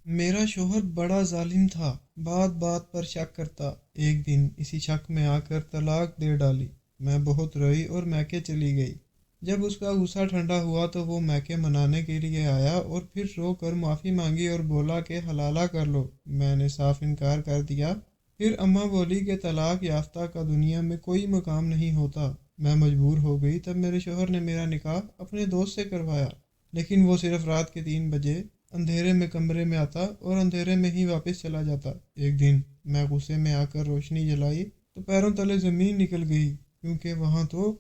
میرا شوہر بڑا ظالم تھا، بات بات پر شک کرتا۔ ایک دن اسی شک میں آ کر طلاق دے ڈالی۔ میں بہت روئی اور میکے چلی گئی۔ جب اس کا غصہ ٹھنڈا ہوا تو وہ میکے منانے کے لیے آیا اور پھر رو کر معافی مانگی اور بولا کہ حلالہ کر لو۔ میں نے صاف انکار کر دیا۔ پھر اماں بولی کہ طلاق یافتہ کا دنیا میں کوئی مقام نہیں ہوتا۔ میں مجبور ہو گئی۔ تب میرے شوہر نے میرا نکاح اپنے دوست سے کروایا، لیکن وہ صرف رات کے 3 بجے اندھیرے میں کمرے میں آتا اور اندھیرے میں ہی واپس چلا جاتا۔ ایک دن میں غصے میں آ کر روشنی جلائی تو پیروں تلے زمین نکل گئی، کیونکہ وہاں تو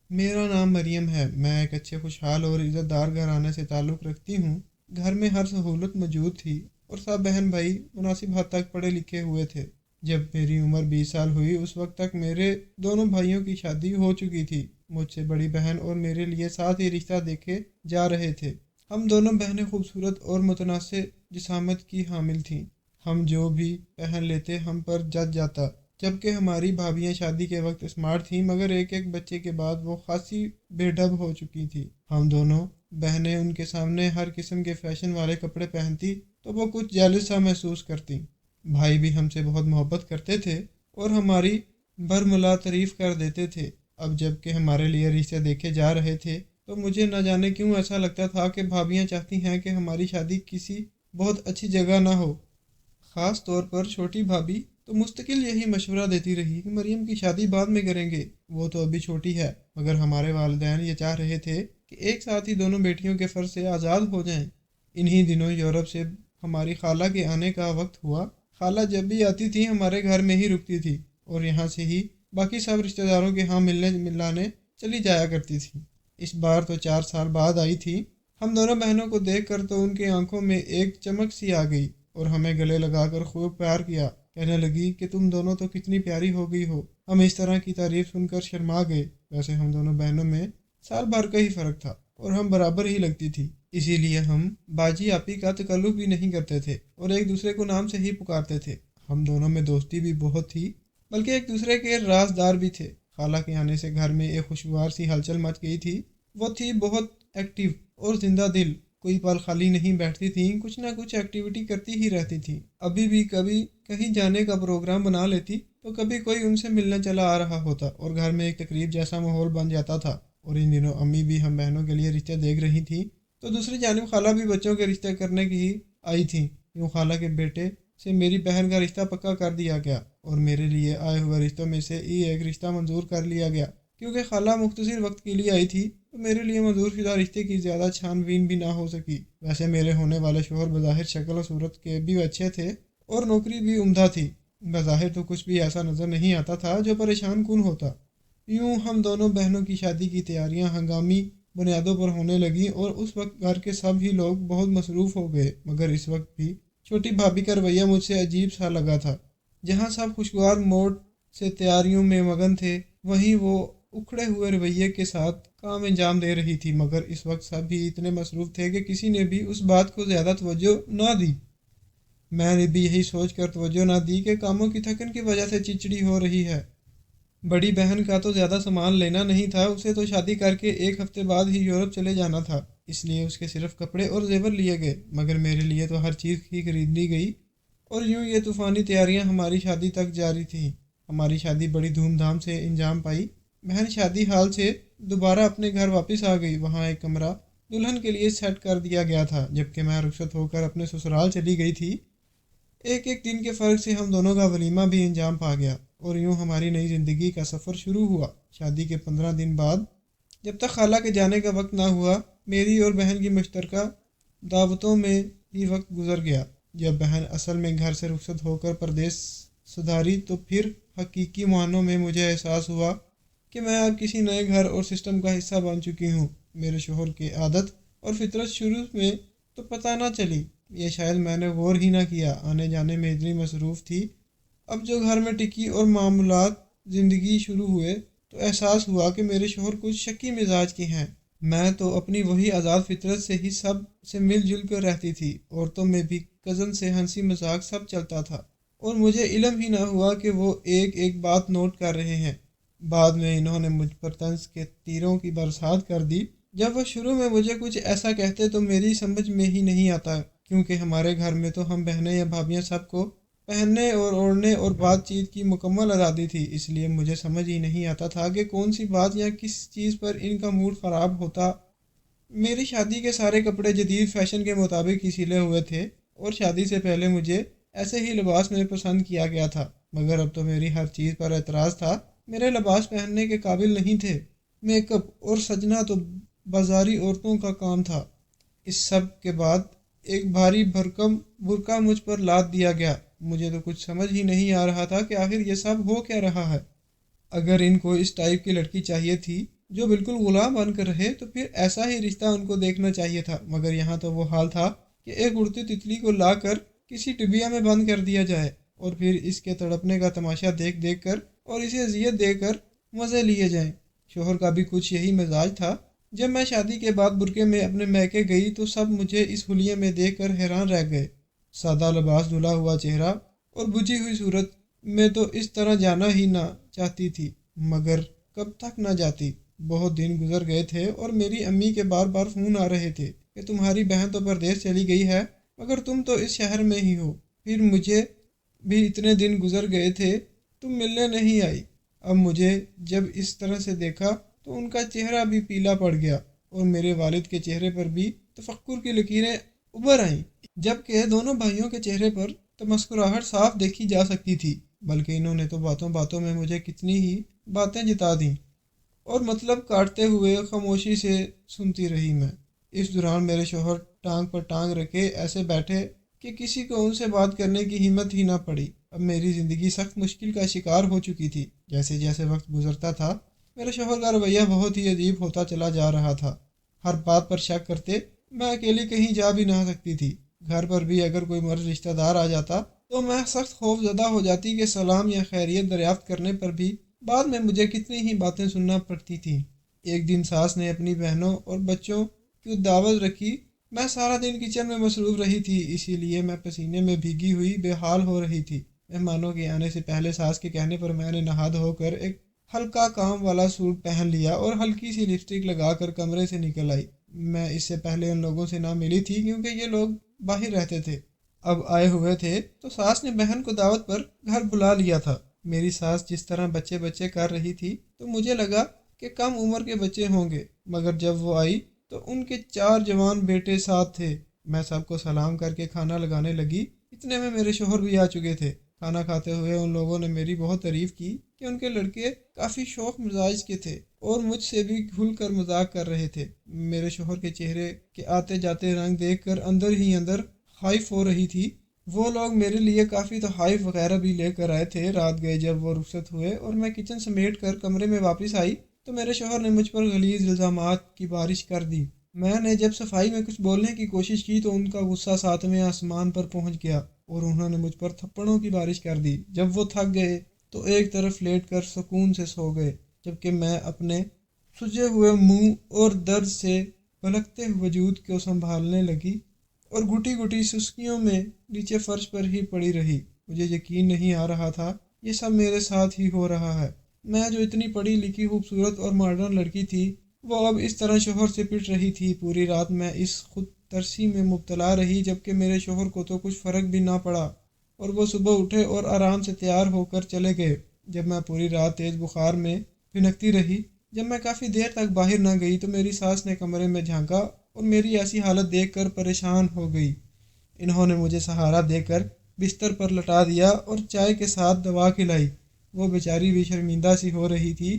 میرا نام مریم ہے۔ میں ایک اچھے خوشحال اور عزت دار گھرانے سے تعلق رکھتی ہوں۔ گھر میں ہر سہولت موجود تھی اور سب بہن بھائی مناسب حد تک پڑھے لکھے ہوئے تھے۔ جب میری عمر 20 سال ہوئی اس وقت تک میرے دونوں بھائیوں کی شادی ہو چکی تھی۔ مجھ سے بڑی بہن اور میرے لیے ساتھ ہی رشتہ دیکھے جا رہے تھے۔ ہم دونوں بہنیں خوبصورت اور متناسب جسامت کی حامل تھیں۔ ہم جو بھی پہن لیتے ہم پر جچ جاتا، جبکہ ہماری بھابیاں شادی کے وقت اسمارٹ تھیں، مگر ایک ایک بچے کے بعد وہ خاصی بے ڈب ہو چکی تھی۔ ہم دونوں بہنیں ان کے سامنے ہر قسم کے فیشن والے کپڑے پہنتی تو وہ کچھ جیلس سا محسوس کرتی۔ بھائی بھی ہم سے بہت محبت کرتے تھے اور ہماری برملا تعریف کر دیتے تھے۔ اب جب کہ ہمارے لیے رشتے دیکھے جا رہے تھے تو مجھے نہ جانے کیوں ایسا لگتا تھا کہ بھابیاں چاہتی ہیں کہ ہماری شادی کسی بہت اچھی جگہ نہ ہو۔ خاص طور پر چھوٹی بھابی تو مستقل یہی مشورہ دیتی رہی کہ مریم کی شادی بعد میں کریں گے، وہ تو ابھی چھوٹی ہے۔ مگر ہمارے والدین یہ چاہ رہے تھے کہ ایک ساتھ ہی دونوں بیٹیوں کے فرض سے آزاد ہو جائیں۔ انہی دنوں یورپ سے ہماری خالہ کے آنے کا وقت ہوا۔ خالہ جب بھی آتی تھی ہمارے گھر میں ہی رکتی تھی اور یہاں سے ہی باقی سب رشتہ داروں کے ہاں ملنے ملانے چلی جایا کرتی تھی۔ اس بار تو 4 سال بعد آئی تھی۔ ہم دونوں بہنوں کو دیکھ کر تو ان کے آنکھوں میں ایک چمک سی آ گئی اور ہمیں گلے لگا کر خوب پیار کیا۔ کہنے لگی کہ تم دونوں تو کتنی پیاری ہو گئی ہو۔ ہم اس طرح کی تعریف سن کر شرما گئے۔ ویسے ہم دونوں بہنوں میں سال بھر کا ہی فرق تھا اور ہم برابر ہی لگتی تھی، اسی لیے ہم باجی آپی کا تکلف بھی نہیں کرتے تھے اور ایک دوسرے کو نام سے ہی پکارتے تھے۔ ہم دونوں میں دوستی بھی بہت تھی، بلکہ ایک دوسرے کے رازدار بھی تھے۔ خالہ کے آنے سے گھر میں ایک خوشگوار سی ہلچل مچ گئی تھی۔ وہ تھی بہت ایکٹیو اور زندہ دل، کوئی پل خالی نہیں بیٹھتی تھیں، کچھ نہ کچھ ایکٹیویٹی کرتی ہی رہتی تھیں۔ ابھی بھی کبھی کہیں جانے کا پروگرام بنا لیتی تو کبھی کوئی ان سے ملنے چلا آ رہا ہوتا اور گھر میں ایک تقریب جیسا ماحول بن جاتا تھا۔ اور ان دنوں امی بھی ہم بہنوں کے لیے رشتے دیکھ رہی تھیں تو دوسری جانب خالہ بھی بچوں کے رشتے کرنے کی ہی آئی تھیں۔ یوں خالہ کے بیٹے سے میری بہن کا رشتہ پکا کر دیا گیا اور میرے لیے آئے ہوئے رشتوں میں سے ہی ایک رشتہ منظور کر لیا گیا۔ کیونکہ خالہ مختصر وقت کے لیے آئی تھی تو میرے لیے منظور شدہ رشتے کی زیادہ چھان بین بھی نہ ہو سکی۔ ویسے میرے ہونے والے شوہر بظاہر شکل و صورت کے بھی اچھے تھے اور نوکری بھی عمدہ تھی۔ بظاہر تو کچھ بھی ایسا نظر نہیں آتا تھا جو پریشان کن ہوتا۔ یوں ہم دونوں بہنوں کی شادی کی تیاریاں ہنگامی بنیادوں پر ہونے لگیں اور اس وقت گھر کے سب ہی لوگ بہت مصروف ہو گئے۔ مگر اس وقت بھی چھوٹی بھابھی کا رویہ مجھ سے عجیب سا لگا تھا۔ جہاں سب خوشگوار موڈ سے تیاریوں میں مگن تھے، وہیں وہ اکھڑے ہوئے رویے کے ساتھ کام انجام دے رہی تھی۔ مگر اس وقت سب ہی اتنے مصروف تھے کہ کسی نے بھی اس بات کو زیادہ توجہ نہ دی۔ میں نے بھی یہی سوچ کر توجہ نہ دی کہ کاموں کی تھکن کی وجہ سے چڑچڑی ہو رہی ہے۔ بڑی بہن کا تو زیادہ سامان لینا نہیں تھا، اسے تو شادی کر کے 1 ہفتے بعد ہی یورپ چلے جانا تھا، اس لیے اس کے صرف کپڑے اور زیور لیے گئے۔ مگر میرے لیے تو ہر چیز ہی خرید لی گئی اور یوں یہ طوفانی تیاریاں ہماری شادی تک جاری تھیں۔ ہماری شادی بڑی دھوم دھام سے انجام پائی۔ بہن شادی ہال سے دوبارہ اپنے گھر واپس آ گئی۔ وہاں ایک کمرہ دلہن کے لیے سیٹ کر دیا گیا تھا، جبکہ میں رخصت ہو کر اپنے سسرال چلی گئی تھی۔ ایک ایک دن کے فرق سے ہم دونوں کا ولیمہ بھی انجام پا گیا اور یوں ہماری نئی زندگی کا سفر شروع ہوا۔ شادی کے 15 دن بعد جب تک خالہ کے جانے کا وقت نہ ہوا، میری اور بہن کی مشترکہ دعوتوں میں ہی وقت گزر گیا۔ جب بہن اصل میں گھر سے رخصت ہو کر پردیس سدھاری تو پھر حقیقی معنوں میں مجھے احساس ہوا کہ میں اب کسی نئے گھر اور سسٹم کا حصہ بن چکی ہوں۔ میرے شوہر کی عادت اور فطرت شروع میں تو پتہ نہ چلی، یہ شاید میں نے غور ہی نہ کیا، آنے جانے میں اتنی مصروف تھی۔ اب جو گھر میں ٹکی اور معاملات زندگی شروع ہوئے تو احساس ہوا کہ میرے شوہر کچھ شکی مزاج کی ہیں۔ میں تو اپنی وہی آزاد فطرت سے ہی سب سے مل جل کر رہتی تھی، عورتوں میں بھی کزن سے ہنسی مذاق سب چلتا تھا اور مجھے علم ہی نہ ہوا کہ وہ ایک ایک بات نوٹ کر رہے ہیں۔ بعد میں انہوں نے مجھ پر طنز کے تیروں کی برسات کر دی۔ جب وہ شروع میں مجھے کچھ ایسا کہتے تو میری سمجھ میں ہی نہیں آتا کیونکہ ہمارے گھر میں تو ہم بہنیں یا بھابیاں سب کو پہننے اور اوڑھنے اور بات چیت کی مکمل آزادی تھی، اس لیے مجھے سمجھ ہی نہیں آتا تھا کہ کون سی بات یا کس چیز پر ان کا موڈ خراب ہوتا۔ میری شادی کے سارے کپڑے جدید فیشن کے مطابق ہی سلے ہوئے تھے اور شادی سے پہلے مجھے ایسے ہی لباس میں پسند کیا گیا تھا، مگر اب تو میری ہر چیز پر اعتراض تھا۔ میرے لباس پہننے کے قابل نہیں تھے، میک اپ اور سجنا تو بازاری عورتوں کا کام تھا۔ اس سب کے بعد ایک بھاری بھرکم برقع مجھ پر لاد دیا گیا۔ مجھے تو کچھ سمجھ ہی نہیں آ رہا تھا کہ آخر یہ سب ہو کیا رہا ہے۔ اگر ان کو اس ٹائپ کی لڑکی چاہیے تھی جو بالکل غلام بن کر رہے تو پھر ایسا ہی رشتہ ان کو دیکھنا چاہیے تھا، مگر یہاں تو وہ حال تھا کہ ایک اڑتی تتلی کو لا کر کسی ٹبیا میں بند کر دیا جائے اور پھر اس کے تڑپنے کا تماشا دیکھ دیکھ کر اور اسے اذیت دے کر مزے لیے جائیں۔ شوہر کا بھی کچھ یہی مزاج تھا۔ جب میں شادی کے بعد برقعے میں اپنے میکے گئی تو سب مجھے اس حلیے میں دیکھ کر حیران رہ گئے۔ سادہ لباس، دھلا ہوا چہرہ اور بجھی ہوئی صورت میں تو اس طرح جانا ہی نہ چاہتی تھی، مگر کب تک نہ جاتی۔ بہت دن گزر گئے تھے اور میری امی کے بار بار فون آ رہے تھے کہ تمہاری بہن تو پردیس چلی گئی ہے مگر تم تو اس شہر میں ہی ہو۔ پھر مجھے بھی اتنے دن گزر گئے تھے، تم ملنے نہیں آئی۔ اب مجھے جب اس طرح سے دیکھا تو ان کا چہرہ بھی پیلا پڑ گیا اور میرے والد کے چہرے پر بھی تفکر کی لکیریں ابھر آئیں، جبکہ دونوں بھائیوں کے چہرے پر تمسکراہٹ صاف دیکھی جا سکتی تھی، بلکہ انہوں نے تو باتوں باتوں میں مجھے کتنی ہی باتیں جتا دیں اور مطلب کاٹتے ہوئے خاموشی سے سنتی رہی میں۔ اس دوران میرے شوہر ٹانگ پر ٹانگ رکھے ایسے بیٹھے کہ کسی کو ان سے بات کرنے کی ہمت ہی نہ پڑی۔ اب میری زندگی سخت مشکل کا شکار ہو چکی تھی۔ جیسے جیسے وقت گزرتا تھا میرے شوہر کا رویہ بہت ہی عجیب ہوتا چلا جا رہا تھا۔ ہر بات پر شک کرتے، میں اکیلی کہیں جا بھی نہ سکتی تھی۔ گھر پر بھی اگر کوئی مرد رشتہ دار آ جاتا تو میں سخت خوف زدہ ہو جاتی کہ سلام یا خیریت دریافت کرنے پر بھی بعد میں مجھے کتنی ہی باتیں سننا پڑتی تھیں۔ ایک دن ساس نے اپنی بہنوں اور بچوں کی دعوت رکھی۔ میں سارا دن کچن میں مصروف رہی تھی، اسی لیے میں پسینے میں بھیگی ہوئی بے حال ہو رہی تھی۔ مہمانوں کے آنے سے پہلے ساس کے کہنے پر میں نے نہا دھو کر ایک ہلکا کام والا سوٹ پہن لیا اور ہلکی سی لپسٹک لگا کر کمرے سے نکل آئی۔ میں اس سے پہلے ان لوگوں سے نہ ملی تھی کیونکہ یہ لوگ باہر رہتے تھے۔ اب آئے ہوئے تھے تو ساس نے بہن کو دعوت پر گھر بلا لیا تھا۔ میری ساس جس طرح بچے بچے کر رہی تھی تو مجھے لگا کہ کم عمر کے بچے ہوں گے، مگر جب وہ آئی تو ان کے 4 جوان بیٹے ساتھ تھے۔ میں سب کو سلام کر کے کھانا لگانے لگی، اتنے میں میرے شوہر بھی آ چکے تھے۔ کھانا کھاتے ہوئے ان لوگوں نے میری بہت تعریف کی کہ ان کے لڑکے کافی شوخ مزاج کے تھے اور مجھ سے بھی کھل کر مذاق کر رہے تھے۔ میرے شوہر کے چہرے کے آتے جاتے رنگ دیکھ کر اندر ہی اندر خائف ہو رہی تھی۔ وہ لوگ میرے لیے کافی تحائف وغیرہ بھی لے کر آئے تھے۔ رات گئے جب وہ رخصت ہوئے اور میں کچن سمیٹ کر کمرے میں واپس آئی تو میرے شوہر نے مجھ پر غلیظ الزامات کی بارش کر دی۔ میں نے جب صفائی میں کچھ بولنے کی کوشش کی تو ان کا غصہ 7ویں آسمان پر پہنچ گیا اور انہوں نے مجھ پر تھپڑوں کی بارش کر دی۔ جب وہ تھک گئے تو ایک طرف لیٹ کر سکون سے سو گئے، جبکہ میں اپنے سجے ہوئے منہ اور درد سے بلکتے وجود کو سنبھالنے لگی اور گھٹی گھٹی سسکیوں میں نیچے فرش پر ہی پڑی رہی۔ مجھے یقین نہیں آ رہا تھا یہ سب میرے ساتھ ہی ہو رہا ہے۔ میں جو اتنی پڑھی لکھی خوبصورت اور ماڈرن لڑکی تھی وہ اب اس طرح شوہر سے پٹ رہی تھی۔ پوری رات میں اس خود ترسی میں مبتلا رہی، جبکہ میرے شوہر کو تو کچھ فرق بھی نہ پڑا اور وہ صبح اٹھے اور آرام سے تیار ہو کر چلے گئے۔ جب میں پوری رات تیز بخار میں بھنکتی رہی، جب میں کافی دیر تک باہر نہ گئی تو میری ساس نے کمرے میں جھانکا اور میری ایسی حالت دیکھ کر پریشان ہو گئی۔ انہوں نے مجھے سہارا دے کر بستر پر لٹا دیا اور چائے کے ساتھ دوا کھلائی۔ وہ بیچاری بھی شرمندہ سی ہو رہی تھی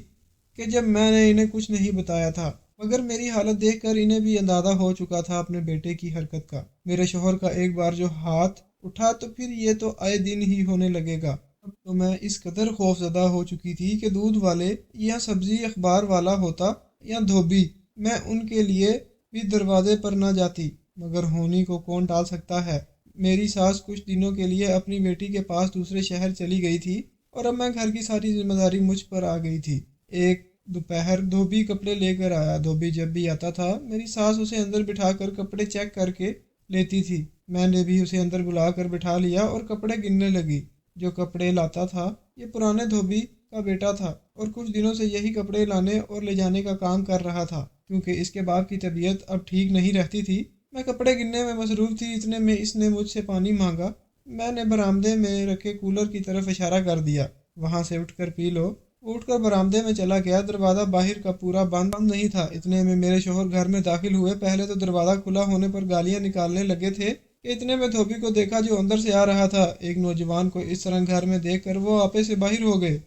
کہ جب میں نے انہیں کچھ نہیں بتایا تھا، مگر میری حالت دیکھ کر انہیں بھی اندازہ ہو چکا تھا اپنے بیٹے کی حرکت کا۔ میرے شوہر کا ایک بار جو ہاتھ اٹھا تو پھر یہ تو آئے دن ہی ہونے لگے گا۔ اب تو میں اس قدر خوف زدہ ہو چکی تھی کہ دودھ والے یا سبزی اخبار والا ہوتا یا دھوبی، میں ان کے لیے بھی دروازے پر نہ جاتی، مگر ہونی کو کون ٹال سکتا ہے۔ میری ساس کچھ دنوں کے لیے اپنی بیٹی کے پاس دوسرے شہر چلی گئی تھی اور اب میں گھر کی ساری ذمہ داری مجھ پر آ گئی تھی۔ ایک دوپہر دھوبی کپڑے لے کر آیا۔ دھوبی جب بھی آتا تھا میری ساس اسے اندر بٹھا کر کپڑے چیک کر کے لیتی تھی۔ میں نے بھی اسے اندر بلا کر بٹھا لیا اور کپڑے گننے لگی۔ جو کپڑے لاتا تھا یہ پرانے دھوبی کا بیٹا تھا اور کچھ دنوں سے یہی کپڑے لانے اور لے جانے کا کام کر رہا تھا۔ کیونکہ اس کے باپ کی طبیعت اب ٹھیک نہیں رہتی تھی میں کپڑے گننے میں مصروف تھی، اتنے میں اس نے مجھ سے پانی مانگا۔ میں نے برآمدے میں رکھے کولر کی طرف اشارہ کر دیا، وہاں سے اٹھ کر پی لو۔ وہ اٹھ کر برآمدے میں چلا گیا۔ دروازہ باہر کا پورا بند نہیں تھا، اتنے میں میرے شوہر گھر میں داخل ہوئے۔ پہلے تو دروازہ کھلا ہونے پر گالیاں نکالنے لگے تھے کہ اتنے میں دھوبی کو دیکھا جو اندر سے آ رہا تھا۔ ایک نوجوان کو اس طرح گھر میں دیکھ کر وہ آپے سے باہر ہو گئے۔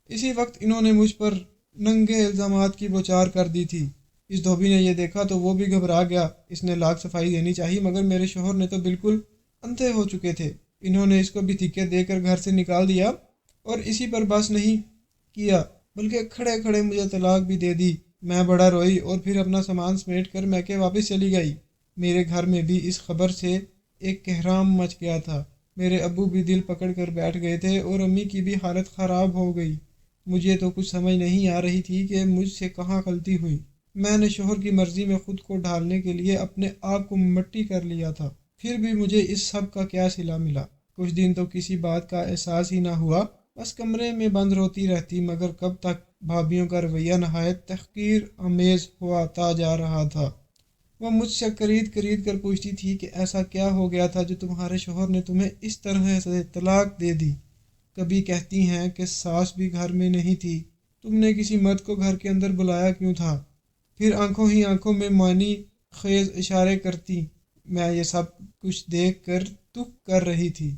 اسی وقت انہوں نے مجھ پر ننگے الزامات کی بوچھار کر دی تھی۔ اس دھوبی نے یہ دیکھا تو وہ بھی گھبرا گیا۔ اس نے لاکھ صفائی دینی چاہی، مگر میرے شوہر نے تو بالکل اندھے ہو چکے تھے۔ انہوں نے اس کو بھی دھکے دے کر گھر سے نکال دیا، اور اسی پر بس نہیں کیا بلکہ کھڑے کھڑے مجھے طلاق بھی دے دی۔ میں بڑا روئی اور پھر اپنا سامان سمیٹ کر میکے واپس چلی گئی۔ میرے گھر میں بھی اس خبر سے ایک کہرام مچ گیا تھا۔ میرے ابو بھی دل پکڑ کر بیٹھ گئے تھے اور امی کی بھی حالت خراب ہو گئی۔ مجھے تو کچھ سمجھ نہیں آ رہی تھی کہ مجھ سے کہاں غلطی ہوئی۔ میں نے شوہر کی مرضی میں خود کو ڈھالنے کے لیے اپنے آپ کو مٹی کر لیا تھا، پھر بھی مجھے اس سب کا کیا صلہ ملا؟ کچھ دن تو کسی بات کا احساس ہی نہ ہوا، بس کمرے میں بند روتی رہتی، مگر کب تک؟ بھابھیوں کا رویہ نہایت تحقیر آمیز ہوا جا رہا تھا۔ وہ مجھ سے کرید کر پوچھتی تھی کہ ایسا کیا ہو گیا تھا جو تمہارے شوہر نے تمہیں اس طرح سے طلاق دے دی؟ کبھی کہتی ہیں کہ ساس بھی گھر میں نہیں تھی، تم نے کسی مرد کو گھر کے اندر بلایا کیوں تھا؟ پھر آنکھوں ہی آنکھوں میں معنی خیز اشارے کرتی۔ میں یہ سب کچھ دیکھ کر دکھ کر رہی تھی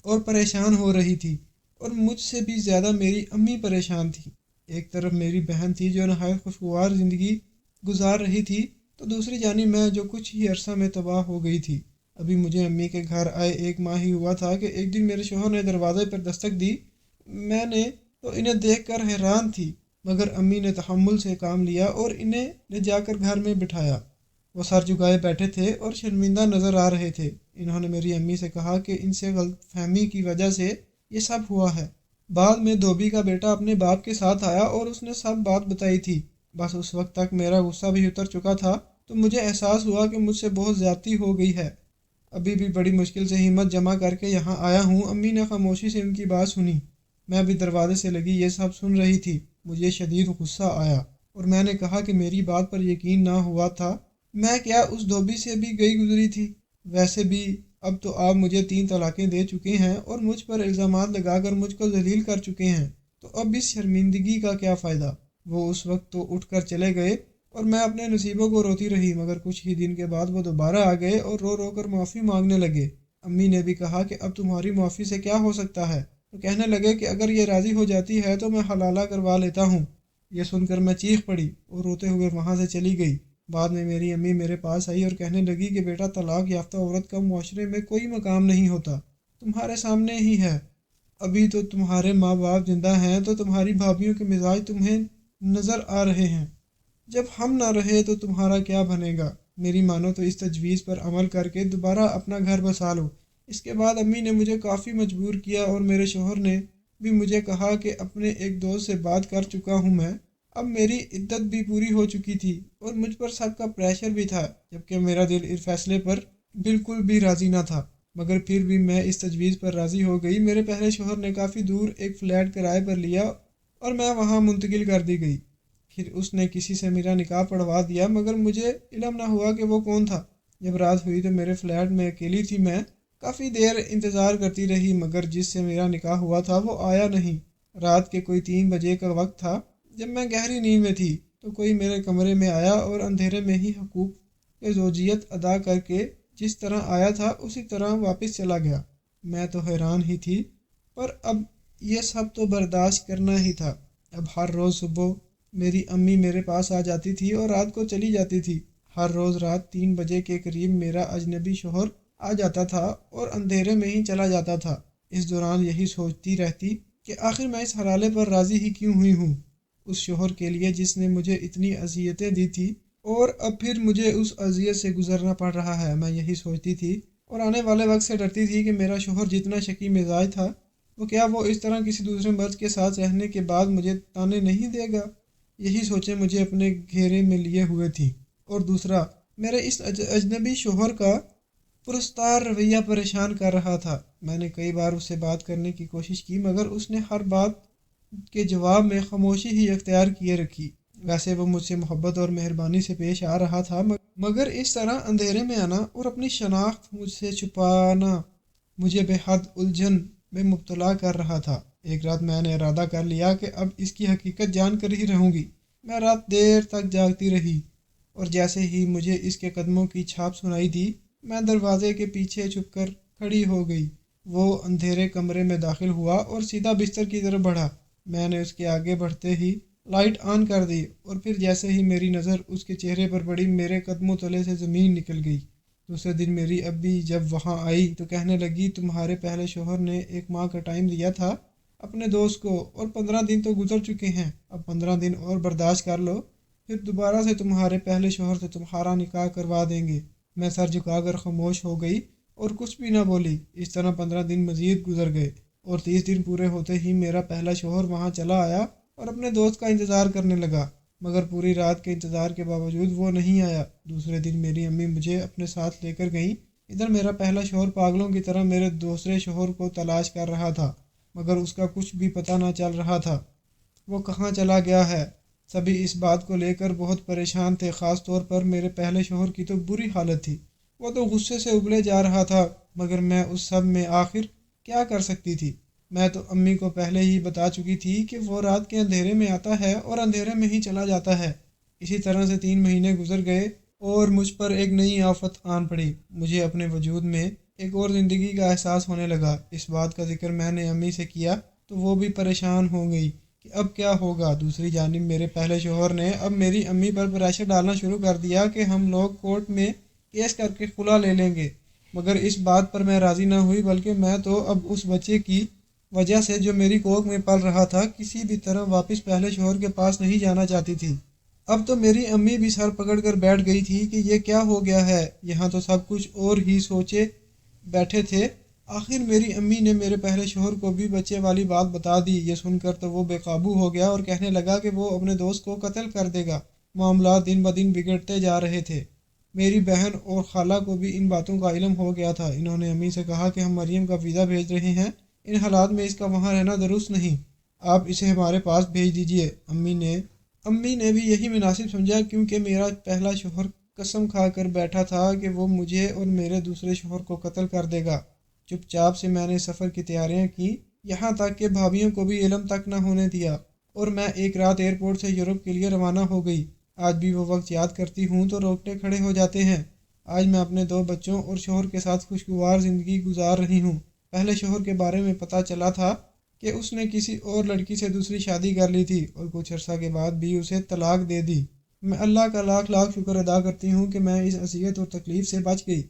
اور پریشان ہو رہی تھی، اور مجھ سے بھی زیادہ میری امی پریشان تھی۔ ایک طرف میری بہن تھی جو نہایت خوشگوار زندگی گزار رہی تھی، تو دوسری جانب میں جو کچھ ہی عرصہ میں تباہ ہو گئی تھی۔ ابھی مجھے امی کے گھر آئے 1 ماہ ہی ہوا تھا کہ ایک دن میرے شوہر نے دروازے پر دستک دی۔ میں نے تو انہیں دیکھ کر حیران تھی، مگر امی نے تحمل سے کام لیا اور انہیں لے جا کر گھر میں بٹھایا۔ وہ سر جھکائے بیٹھے تھے اور شرمندہ نظر آ رہے تھے۔ انہوں نے میری امی سے کہا کہ ان سے غلط فہمی کی وجہ سے یہ سب ہوا ہے۔ بعد میں دھوبی کا بیٹا اپنے باپ کے ساتھ آیا اور اس نے سب بات بتائی تھی۔ بس اس وقت تک میرا غصہ بھی اتر چکا تھا، تو مجھے احساس ہوا کہ مجھ سے بہت زیادتی ہو گئی ہے۔ ابھی بھی بڑی مشکل سے ہمت جمع کر کے یہاں آیا ہوں۔ امی نے خاموشی سے ان کی بات سنی۔ میں بھی دروازے سے لگی یہ سب سن رہی تھی۔ مجھے شدید غصہ آیا اور میں نے کہا کہ میری بات پر یقین نہ ہوا تھا، میں کیا اس دھوبی سے بھی گئی گزری تھی؟ ویسے بھی اب تو آپ مجھے 3 طلاقیں دے چکے ہیں اور مجھ پر الزامات لگا کر مجھ کو ذلیل کر چکے ہیں، تو اب اس شرمندگی کا کیا فائدہ؟ وہ اس وقت تو اٹھ کر چلے گئے اور میں اپنے نصیبوں کو روتی رہی، مگر کچھ ہی دن کے بعد وہ دوبارہ آ گئے اور رو کر معافی مانگنے لگے۔ امی نے بھی کہا کہ اب تمہاری معافی سے کیا ہو سکتا ہے، تو کہنے لگے کہ اگر یہ راضی ہو جاتی ہے تو میں حلالہ کروا لیتا ہوں۔ یہ سن کر میں چیخ پڑی اور روتے ہوئے وہاں سے چلی گئی۔ بعد میں میری امی میرے پاس آئی اور کہنے لگی کہ بیٹا، طلاق یافتہ عورت کا معاشرے میں کوئی مقام نہیں ہوتا، تمہارے سامنے ہی ہے۔ ابھی تو تمہارے ماں باپ زندہ ہیں تو تمہاری بھابھیوں کے مزاج تمہیں نظر آ رہے ہیں، جب ہم نہ رہے تو تمہارا کیا بنے گا؟ میری مانو تو اس تجویز پر عمل کر کے دوبارہ اپنا گھر بسا لو۔ اس کے بعد امی نے مجھے کافی مجبور کیا اور میرے شوہر نے بھی مجھے کہا کہ اپنے ایک دوست سے بات کر چکا ہوں میں، اب میری عدت بھی پوری ہو چکی تھی اور مجھ پر سب کا پریشر بھی تھا، جبکہ میرا دل اس فیصلے پر بالکل بھی راضی نہ تھا، مگر پھر بھی میں اس تجویز پر راضی ہو گئی۔ میرے پہلے شوہر نے کافی دور ایک فلیٹ کرائے پر لیا اور میں وہاں منتقل کر دی گئی۔ پھر اس نے کسی سے میرا نکاح پڑھوا دیا، مگر مجھے علم نہ ہوا کہ وہ کون تھا۔ جب رات ہوئی تو میرے فلیٹ میں اکیلی تھی، میں کافی دیر انتظار کرتی رہی، مگر جس سے میرا نکاح ہوا تھا وہ آیا نہیں۔ رات کے کوئی 3 بجے کا وقت تھا، جب میں گہری نیند میں تھی تو کوئی میرے کمرے میں آیا اور اندھیرے میں ہی حقوق کے زوجیت ادا کر کے جس طرح آیا تھا اسی طرح واپس چلا گیا۔ میں تو حیران ہی تھی، پر اب یہ سب تو برداشت کرنا ہی تھا۔ اب ہر روز صبح میری امی میرے پاس آ جاتی تھی اور رات کو چلی جاتی تھی۔ ہر روز رات 3 بجے کے قریب میرا اجنبی شوہر آ جاتا تھا اور اندھیرے میں ہی چلا جاتا تھا۔ اس دوران یہی سوچتی رہتی کہ آخر میں اس حوالے پر راضی ہی کیوں ہوئی ہوں، اس شوہر کے لیے جس نے مجھے اتنی اذیتیں دی تھی، اور اب پھر مجھے اس اذیت سے گزرنا پڑ رہا ہے۔ میں یہی سوچتی تھی اور آنے والے وقت سے ڈرتی تھی کہ میرا شوہر جتنا شکی مزاج تھا، وہ کیا وہ اس طرح کسی دوسرے مرد کے ساتھ رہنے کے بعد مجھے تانے نہیں دے گا؟ یہی سوچیں مجھے اپنے گھیرے میں لیے ہوئے تھی۔ اور دوسرا، میرے اس اجنبی شوہر کا پرستار رویہ پریشان کر رہا تھا۔ میں نے کئی بار اس سے بات کرنے کی کوشش کی، مگر اس نے ہر بات کے جواب میں خاموشی ہی اختیار کیے رکھی۔ ویسے وہ مجھ سے محبت اور مہربانی سے پیش آ رہا تھا، مگر اس طرح اندھیرے میں آنا اور اپنی شناخت مجھ سے چھپانا مجھے بے حد الجھن میں مبتلا کر رہا تھا۔ ایک رات میں نے ارادہ کر لیا کہ اب اس کی حقیقت جان کر ہی رہوں گی۔ میں رات دیر تک جاگتی رہی اور جیسے ہی مجھے اس کے قدموں کی چھاپ سنائی دی، میں دروازے کے پیچھے چھپ کر کھڑی ہو گئی۔ وہ اندھیرے کمرے میں داخل ہوا اور سیدھا بستر کی طرف بڑھا۔ میں نے اس کے آگے بڑھتے ہی لائٹ آن کر دی اور پھر جیسے ہی میری نظر اس کے چہرے پر پڑی، میرے قدموں تلے سے زمین نکل گئی۔ دوسرے دن میری ابی جب وہاں آئی تو کہنے لگی، تمہارے پہلے شوہر نے 1 ماہ کا ٹائم دیا تھا اپنے دوست کو، اور 15 دن تو گزر چکے ہیں، اب 15 دن اور برداشت کر لو، پھر دوبارہ سے تمہارے پہلے شوہر سے تمہارا نکاح کروا دیں گے۔ میں سر جھکا کر خاموش ہو گئی اور کچھ بھی نہ بولی۔ اس طرح 15 دن مزید گزر گئے اور 30 دن پورے ہوتے ہی میرا پہلا شوہر وہاں چلا آیا اور اپنے دوست کا انتظار کرنے لگا، مگر پوری رات کے انتظار کے باوجود وہ نہیں آیا۔ دوسرے دن میری امی مجھے اپنے ساتھ لے کر گئیں۔ ادھر میرا پہلا شوہر پاگلوں کی طرح میرے دوسرے شوہر کو تلاش کر رہا تھا، مگر اس کا کچھ بھی پتہ نہ چل رہا تھا، وہ کہاں چلا گیا ہے۔ سبھی اس بات کو لے کر بہت پریشان تھے، خاص طور پر میرے پہلے شوہر کی تو بری حالت تھی، وہ تو غصے سے ابلے جا رہا تھا، مگر میں اس سب میں آخر کیا کر سکتی تھی؟ میں تو امی کو پہلے ہی بتا چکی تھی کہ وہ رات کے اندھیرے میں آتا ہے اور اندھیرے میں ہی چلا جاتا ہے۔ اسی طرح سے 3 مہینے گزر گئے اور مجھ پر ایک نئی آفت آن پڑی۔ مجھے اپنے وجود میں ایک اور زندگی کا احساس ہونے لگا۔ اس بات کا ذکر میں نے امی سے کیا تو وہ بھی پریشان ہو گئی کہ اب کیا ہوگا۔ دوسری جانب میرے پہلے شوہر نے اب میری امی پر پریشر ڈالنا شروع کر دیا کہ ہم لوگ کورٹ میں کیس کر کے خلا لے لیں گے، مگر اس بات پر میں راضی نہ ہوئی، بلکہ میں تو اب اس بچے کی وجہ سے جو میری کوکھ میں پل رہا تھا کسی بھی طرح واپس پہلے شوہر کے پاس نہیں جانا چاہتی تھی۔ اب تو میری امی بھی سر پکڑ کر بیٹھ گئی تھی کہ یہ کیا ہو گیا ہے، یہاں تو سب کچھ اور ہی سوچے بیٹھے تھے۔ آخر میری امی نے میرے پہلے شوہر کو بھی بچے والی بات بتا دی۔ یہ سن کر تو وہ بے قابو ہو گیا اور کہنے لگا کہ وہ اپنے دوست کو قتل کر دے گا۔ معاملات دن بدن بگڑتے جا رہے تھے۔ میری بہن اور خالہ کو بھی ان باتوں کا علم ہو گیا تھا۔ انہوں نے امی سے کہا کہ ہم مریم کا ویزا بھیج رہے ہیں، ان حالات میں اس کا وہاں رہنا درست نہیں، آپ اسے ہمارے پاس بھیج دیجئے۔ امی نے بھی یہی مناسب سمجھا، کیونکہ میرا پہلا شوہر قسم کھا کر بیٹھا تھا کہ وہ مجھے اور میرے دوسرے شوہر کو قتل کر دے گا۔ چپ چاپ سے میں نے سفر کی تیاریاں کی، یہاں تک کہ بھابھیوں کو بھی علم تک نہ ہونے دیا، اور میں ایک رات ایئرپورٹ سے یورپ کے لیے روانہ ہو گئی۔ آج بھی وہ وقت یاد کرتی ہوں تو روکٹے کھڑے ہو جاتے ہیں۔ آج میں اپنے 2 بچوں اور شوہر کے ساتھ خوشگوار زندگی گزار رہی ہوں۔ پہلے شوہر کے بارے میں پتہ چلا تھا کہ اس نے کسی اور لڑکی سے دوسری شادی کر لی تھی اور کچھ عرصہ کے بعد بھی اسے طلاق دے دی۔ میں اللہ کا لاکھ لاکھ شکر ادا کرتی ہوں کہ میں اس اذیت اور تکلیف سے بچ گئی۔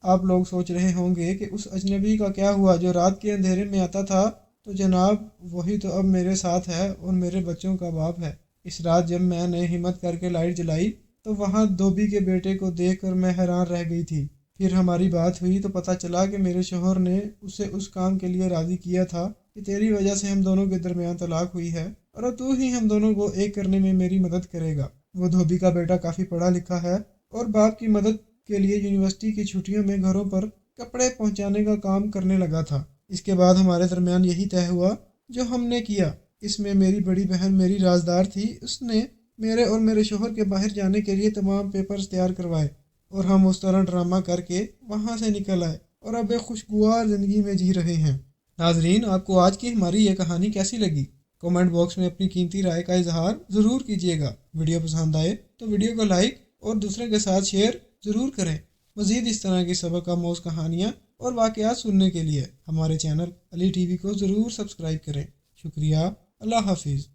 آپ لوگ سوچ رہے ہوں گے کہ اس اجنبی کا کیا ہوا جو رات کے اندھیرے میں آتا تھا، تو جناب وہی تو اب میرے ساتھ ہے اور میرے بچوں کا باپ ہے۔ اس رات جب میں نے ہمت کر کے لائٹ جلائی تو وہاں دھوبی کے بیٹے کو دیکھ کر میں حیران رہ گئی تھی۔ پھر ہماری بات ہوئی تو پتہ چلا کہ میرے شوہر نے اسے اس کام کے لیے راضی کیا تھا کہ تیری وجہ سے ہم دونوں کے درمیان طلاق ہوئی ہے اور اب تو ہی ہم دونوں کو ایک کرنے میں میری مدد کرے گا۔ وہ دھوبی کا بیٹا کافی پڑھا لکھا ہے اور باپ کی مدد کے لیے یونیورسٹی کی چھٹیوں میں گھروں پر کپڑے پہنچانے کا کام کرنے لگا تھا۔ اس کے بعد ہمارے درمیان یہی طے ہوا جو ہم نے کیا۔ اس میں میری بڑی بہن میری رازدار تھی، اس نے میرے اور میرے شوہر کے باہر جانے کے لیے تمام پیپرز تیار کروائے اور ہم اس طرح ڈرامہ کر کے وہاں سے نکل آئے اور اب ایک خوشگوار زندگی میں جی رہے ہیں۔ ناظرین، آپ کو آج کی ہماری یہ کہانی کیسی لگی؟ کمنٹ باکس میں اپنی قیمتی رائے کا اظہار ضرور کیجیے گا۔ ویڈیو پسند آئے تو ویڈیو کو لائک اور دوسرے کے ساتھ شیئر ضرور کریں۔ مزید اس طرح کی سبق آموز کہانیاں اور واقعات سننے کے لیے ہمارے چینل علی ٹی وی کو ضرور سبسکرائب کریں۔ شکریہ، اللہ حافظ۔